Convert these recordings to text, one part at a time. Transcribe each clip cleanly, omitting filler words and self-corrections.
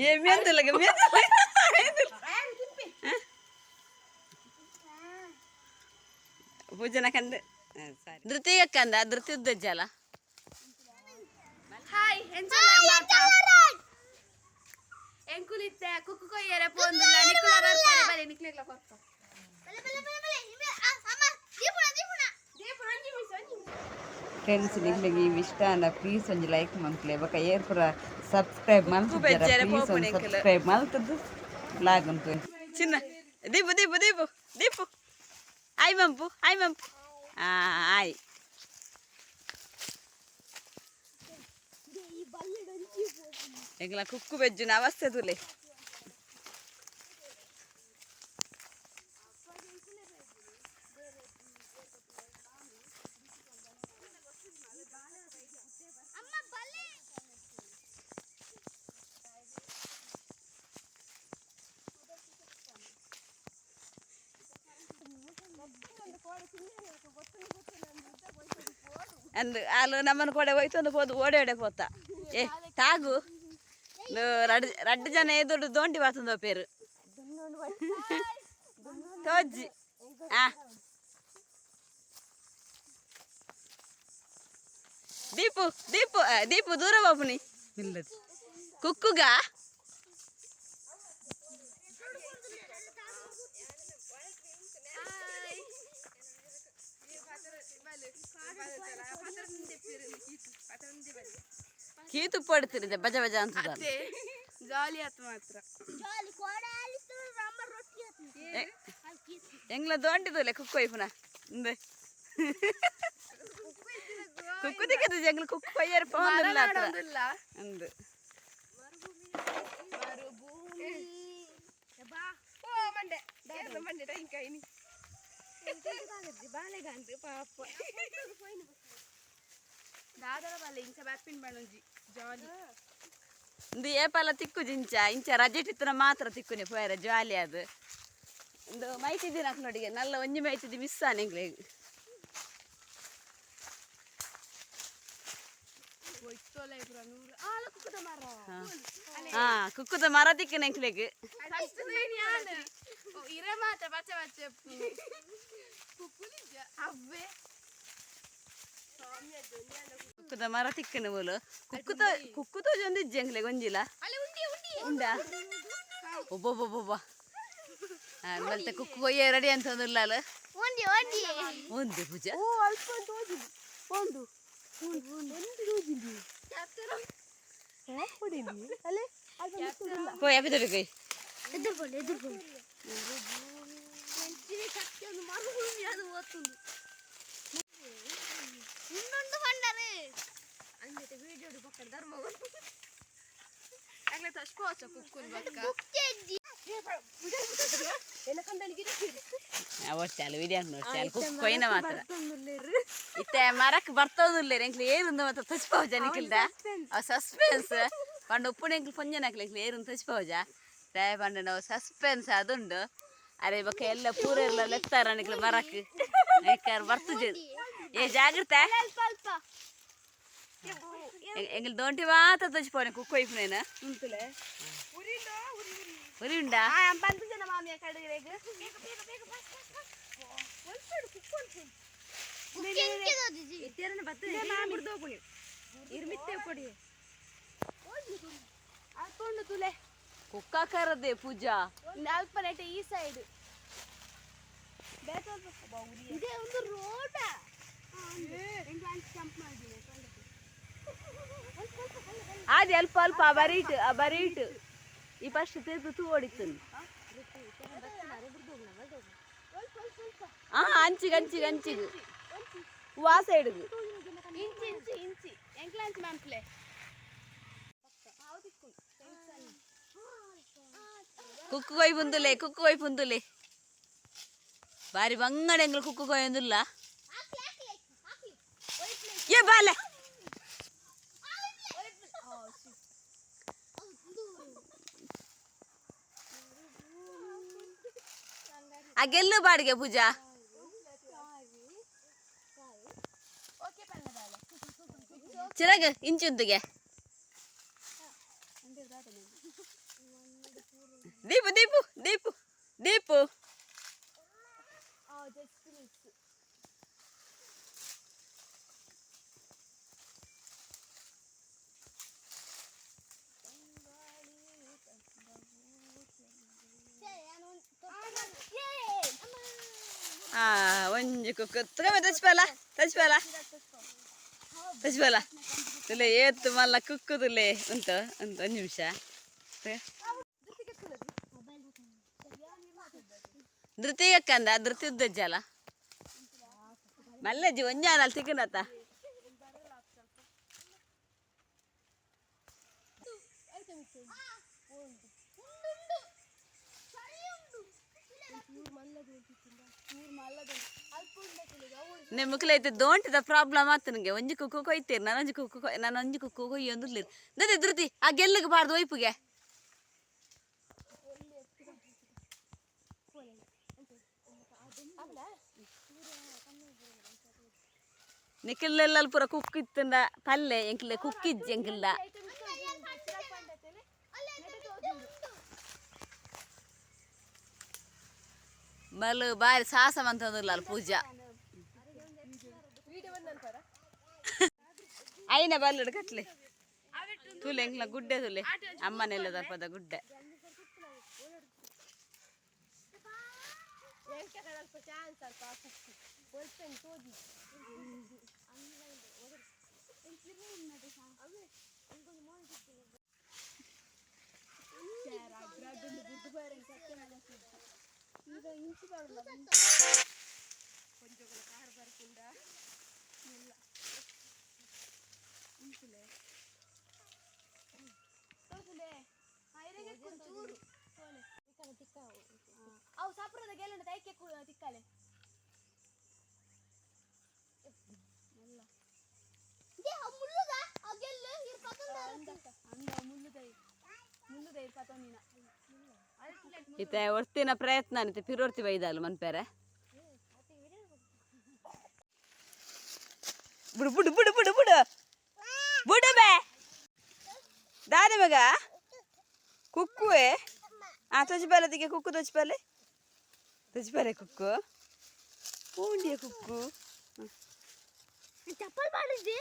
ఏమి ఎందులో పూజనకంద ధృతి ఎక్కంద ధృతి ఉద్దజ్జాల ಹಾಯ್ ಎಂಕುಲಿತ್ತೆ ಕುಕ್ಕು ಕೊಯ್ಯರೆ ಪೋಂದುಲ್ಲ ನಿಕುಲ ಬರ್ತಾರೆ ಬಲೆ ನಿಕ್ಲೆಗ್ಲ ಕೊರ್ಪ ಫ್ರೆಂಡ್ಸ್ ನಿಕ್ಲೆಗೆ ಈ ಇಷ್ಟ ಅನ್ನ ಪ್ಲೀಸ್ ಒಂದು ಲೈಕ್ ಮಂಕ್ಲೆ ಬಕ ಏರ್ಪುರ ಸಬ್ಸ್ಕ್ರೈಬ್ ಮಾಡ್ತಿದ್ದೀರಾ ಪ್ಲೀಸ್ ಒಂದು ಸಬ್ಸ್ಕ್ರೈಬ್ ಮಾಡ್ತದ್ದು ಲಾಗ್ ಉಂಟು ಚಿನ್ನ ದೀಪು ದೀಪು ದೀಪು ದೀಪು ಆಯ್ ಮಂಪು ಆಯ್ ಎಂಗ್ಲ ಕುಕ್ಕು ಬೆಜ್ಜುನ ಅವಸ್ಥೆ ತುಲೆ ಅಂದು వాళ్ళు ನಮ್ಮನ್ನು ಕೂಡ ಹೋಯ್ತೊಂದು ಹೋದು ಓಡಾಡೆ పోతా ఏ తాగు రడ్డు జన ఎదురు దోంటి పోతుందో పేరు తోజ్జి దీపు దీపు దీపు దూర బాబుని కుక్కుగా ಕೀತು ಪಡ್ತಿರಿದೆ ಬಜ ಬಜ ಅಂತ ಜಾಲಿ ಆತ ಮಾತ್ರ ಎಂಗ್ಲ ದೊಂಟಿದಲೆ ಕುಕ್ಕು ಐಪುನ ಇಂದೆ ಕುಕ್ಕು ದಿಕ್ಕದ ಎಂಗ್ಲ ಕುಕ್ಕು ಕೊಯ್ಯರ್ ಪೋಂದಿಲ್ಲ ಅಂದು ಬಾಳೆಗಂಡು ಪಾಪ దాదాపు వాళ్ళు ఇంకా బ్యాట్మింటన్ పడుంది జాలీ ಇಂದು ಏಪಲ್ಲ ತಿಕ್ಕು ಜಿಂಚ ಇಂಚ ರಜೆ ಇತ್ತಿನ ಮಾತ್ರ ತಿಕ್ಕುನೆ ಪೋಯರ ಜಾಲಿ ಅದು ಇಂದು ಮೈತಿದ್ದಿ ನಕ್ನೊಡಿಗೆ ನಲ್ಲ ಒಂಜಿ ಮೈತಿದ್ದಿ ಮಿಸ್ ಆನೆಂಗ್ಲೆ ಕುಕ್ಕುದ ಮರ ತಿಕ್ಕನೆಂಕ್ಲೆಗ್ ಇರೆ ಮಾತ್ರ ಬಚ್ಚ ಬಚ್ಚ ಅವ್ವೆ ಕುಕ್ಕುದ ಮರ ತಿಕ್ಕನೆ ಬೋಲು ಕುಕ್ಕುతో ಜೊಂದು ಇಜ್ಜಂಗ್ಲೆ ಗೊಂಜಿಲ ಉಂಡಾ ಒಬ್ಬೊಬ್ಬೊಬ್ಬೊಬ್ಬ ಮತ್ತೆ ಕುಕ್ಕು ಕೊಯ್ಯ ರೆಡಿ ಅಂತ ಒಂದಿಲ್ಲ ಒಂದು ಪೂಜಾ పోయి ఎదురు పోయి ಒಟ್ಟಾಲು ವಿಡಿಯೋ ನೋಡ್ತಾಳು ಕುಕ್ಕು ಕೊಯ್ನ ಮಾತ್ರ ಇತ್ತೆ ಮರಕ್ಕೆ ಬರ್ತೋದಿಲ್ಲ ಎಂಕ್ಲು ಏರುಂದು ಮತ್ತೆ ತಚ್ಪೋಜ ನಿಕ್ಕಿಲ್ದ ಅವ್ ಸಸ್ಪೆನ್ಸ್ ಪಂಡ ಉಪ್ಪುನ ಎಂಕ್ಲು ಪೊಂಜನ ಹಾಕ್ಲಿಕ್ಲು ಏರುಂದು ತಚ್ಪೋಜ ದಯ ಪಂಡ ನಾವು ಸಸ್ಪೆನ್ಸ್ ಅದುಂಡು ಅರೆ ಬಕ್ಕ ಎಲ್ಲ ಪೂರ ಎಲ್ಲ ಲೆಕ್ತಾರ ನಿಕ್ಲು ಮರಕ್ಕೆ ಬರ್ತದೆ ಏ ಜಾಗ್ರತೆ ಎಂಗ್ಲು ದೊಂಟಿ ಮಾತ್ರ ತಚ್ಪೋನೆ ಕುಕ್ಕು ಕೊಯ್ಪುನೇನ ಉರಿ ಉಂಡಾ ಕುಕ್ಕಾಕರದೆ ಪೂಜಾ ಅಲ್ಪ ನೆಟ್ಟೆ ಈ ಸೈಡ್ ಇದೇ ಒಂದು ರೋಡ అది అల్ప అల్ప బరీట్ ఈ ఫస్ట్ తెదు తూ ఓడిస్తుంది అంచిగా అంచిగా అంచిగా వా సైడ్కు ఇంచి ఎంక్లాంచి మ్యాంప్లే కుక్కు కొయ్యి పుందులే ಬಾರಿ ಬಂಗಡ ಎಂಗ್ಲು ಕುಕ್ಕು ಕೊಯ್ಯೊಂದಿಲ್ಲ ಏ ಬಾಲೆ ಆ ಗೆಲ್ಲು ಬಾಡಿಗೆ ಪೂಜಾ ಚಿರಾಗ ಇಂಚುದ್ದಿಗೆ ದೀಪು ದೀಪು ದೀಪು ದೀಪು ಒಂಜಿ ಕುಕ್ಕು ತಗೊಂಬ ತಚ್ಪಲ್ಲ ತಚ್ಪಲ್ಲ ತಚ್ಪಲ್ಲ ತುಲೆ ಏತ್ತು ಮಲ್ಲ ಕುಕ್ಕುದುಲೆ ಉಂಟು ಒಂದು ನಿಮಿಷ ಧೃತಿಗಕ್ಕಂದ ಧೃತಿ ಉದ್ದಜ್ಜಲ್ಲ ಮಲ್ಲಜ್ಜಿ ಒಂಜಾನ ಅಲ್ಲಿ ತಿಕ್ಕನತ್ತ ನಿಮ್ಮಕ್ಲೈತೆ ದೋಂಟಿದ ಪ್ರಾಬ್ಲಮ್ ಆತು ನನಗೆ ಒಂಜಿ ಕುಕ್ಕು ಕೊಯ್ತೀರಿ ನಾನು ಒಂಜಿ ಕುಕ್ಕು ಕೊಯ್ಯೊಂದಿರ್ಲಿರಿ ದದೆ ಧೃತಿ ಆ ಗೆಲ್ಲಿಗೆ ಬಾರ್ದು ಒಯ್ಪುಗೆ ನಿಖಿಲ್ಲೆಲ್ಲ ಪೂರ ಕುಕ್ಕಿತ್ತಂದ ಪಲ್ಲೆ ಎಂಕಿಲ್ಲ ಕುಕ್ಕಿಜ್ಜಿ ಎಂಕಿಲ್ಲ ಮಲ್ಲು ಬಾರಿ ಸಾಹಸ ಅಂತಂದಿಲ್ಲ ಅಲ್ಲಿ ಪೂಜಾ ಐನ ಬಲ್ಲಡು ಕಟ್ಲೆ ತುಲೆ ಎಂಕ್ಲ ಗುಡ್ಡೆ ತುಲೆ ಅಮ್ಮನೆಲ್ಲ ದರ್ಪದ ಗುಡ್ಡೆ ಅವು ಸಾಪುರದ ಗೆಲ್ಲಂಡ ತೈಕೆ ತಿಕ್ಕಲೆ ಇತ್ತೆ ಒರ್ತಿನ ಪ್ರಯತ್ನ ಅನಿತೆ ಪಿರೋರ್ತಿ ಬೈದಲ್ಲ ಮನ್ಪೇರೆ ಬುಡು ಬುಡು ಬುಡು ಬುಡು ಬುಡು ಬುಡು ಬೇ ದಾರಿ ಮಗ ಕುಕ್ಕುವೆ ತೊಚ್ಬಾಲದಿಗೆ ಕುಕ್ಕು ತೊಚ್ಬಾಲೆ ಕುಕ್ಕು ಪೂಂಡಿಯ ಕುಕ್ಕು ಚಪ್ಪಲ್ ಮಾಡಿದ್ದೆ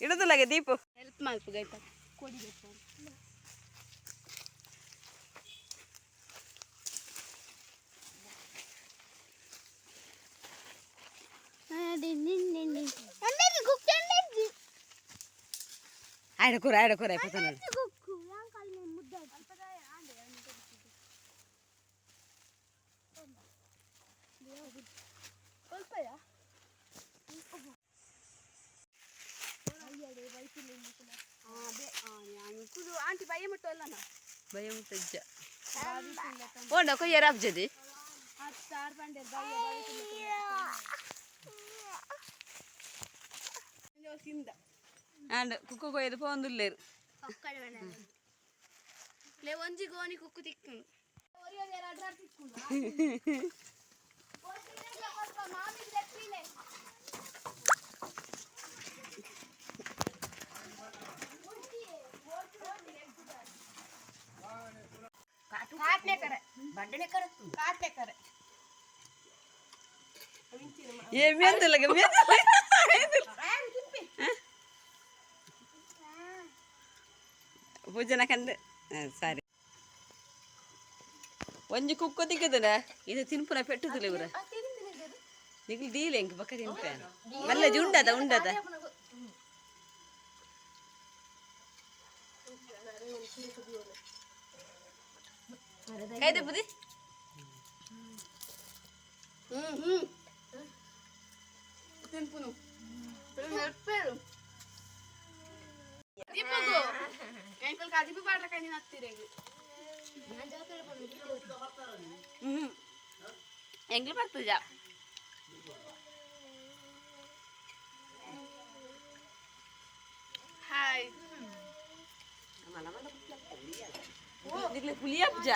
ಇಡೋದಿಲ್ಲಾಗೆ ದೀಪು ಹೆಲ್ಪ್ ಮಾಡ್ಬೇಕು ಆಯ್ತಾ ಕೊಡಿಬೇಕು ಆಯ್ಡಕೂರ ಆಯ್ಪತ್ತ ನೋಡಿ ಆಂಟಿ ಭಯ ಮುಟ್ಟಲ್ಲ ಭಯ ಮುಟ್ಟಜ್ಜ ಓಂಡ ಕೊಯ್ಯರ ಅಬ್ಜದಿ ಆಂಡ ಕುಕ್ಕು ಕೊಯ್ಯದು ಪೋಂದುಲ್ಲೇರು ಒಂಜಿ ಗೋನಿ ಕುಕ್ಕು ತಿಕ್ಕುಂಡು ಪೂಜನ ಕಂಡು ಸಾರಿ ಒಂಜಿ ಕುಕ್ಕು ತಿಕ್ಕದನ ಇದು ತಿನ್ಪುನ ಪೆಟ್ಟುದಿಲ್ಲ ಇವ್ರ ನಿಗ್ಲು ದೀಲೆ ಎಂಕ್ ಪಕ್ಕ ತಿನ್ಪೆ ಮಲ್ಲಜಿ ಉಂಡದ ಕೈದೆ ಬುದಿ ತಿನ್ಪುನು ಎಂಕಲ್ ಕಾಜಿಪಿ ಪಾಟ್ಲ ಕೈ ಹತ್ತಿರೇಗು ಎಂಗ್ಲು ಬರ್ತದ ಹಾಯ್ ನಿಕ್ಲೆ ಪುಲಿಯಪ್ಪ